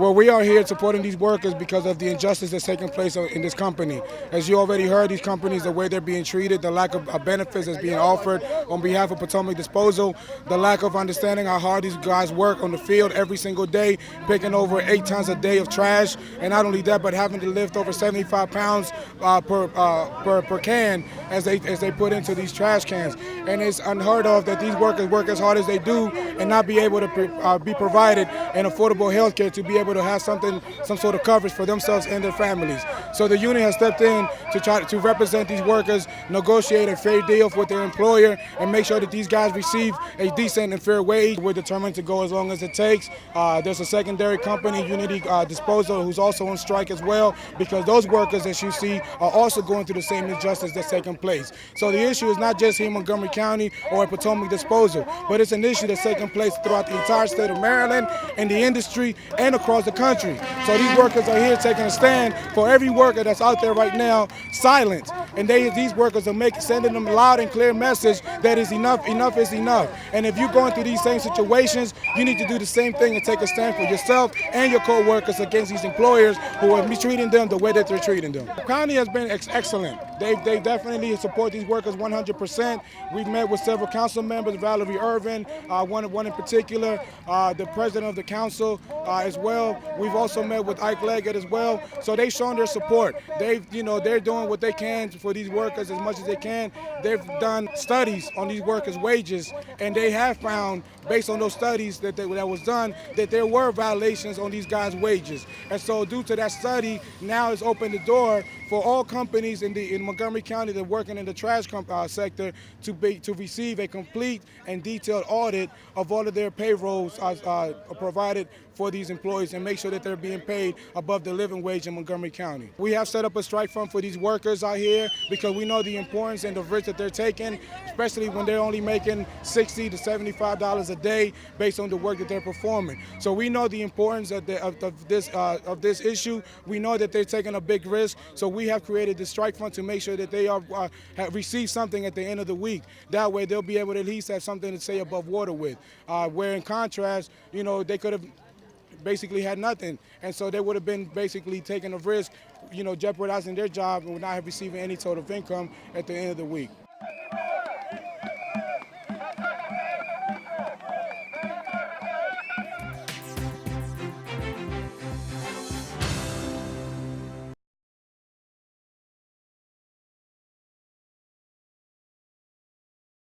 Well, we are here supporting these workers because of the injustice that's taking place in this company. As you already heard, these companies, the way they're being treated, the lack of benefits that's being offered on behalf of Potomac Disposal, the lack of understanding how hard these guys work on the field every single day, picking over 8 tons a day of trash, and not only that, but having to lift over 75 pounds per can as they put into these trash cans. And it's unheard of that these workers work as hard as they do and not be able to be provided an affordable health care to be able to have some sort of coverage for themselves and their families. So the union has stepped in to try to represent these workers, negotiate a fair deal with their employer, and make sure that these guys receive a decent and fair wage. We're determined to go as long as it takes. There's a secondary company, Unity Disposal, who's also on strike as well, because those workers, as you see, are also going through the same injustice that's taking place. So the issue is not just here in Montgomery County or at Potomac Disposal, but it's an issue that's taking place throughout the entire state of Maryland, in the industry, and across the country. So these workers are here taking a stand for every worker that's out there right now silent. And these workers are sending them a loud and clear message that is enough is enough. And if you're going through these same situations, you need to do the same thing and take a stand for yourself and your co-workers against these employers who are treating them the way that they're treating them. The county has been excellent. They definitely support these workers 100%. We've met with several council members, Valerie Irvin, one in particular, the president of the council as well. We've also met with Ike Leggett as well. So they've shown their support. They're doing what they can for these workers as much as they can. They've done studies on these workers' wages, and they have found, based on those studies that was done, that there were violations on these guys' wages. And so due to that study, now it's opened the door for all companies in Montgomery County that are working in the trash sector to receive a complete and detailed audit of all of their payrolls provided for these employees and make sure that they're being paid above the living wage in Montgomery County. We have set up a strike fund for these workers out here because we know the importance and the risk that they're taking, especially when they're only making $60 to $75 a day based on the work that they're performing. So we know the importance of this issue. We know that they're taking a big risk. So we have created the strike fund to make sure that they have received something at the end of the week. That way they'll be able to at least have something to stay above water with. Where in contrast, they could have basically had nothing, and so they would have been basically taking a risk, jeopardizing their job and not have receiving any sort of income at the end of the week.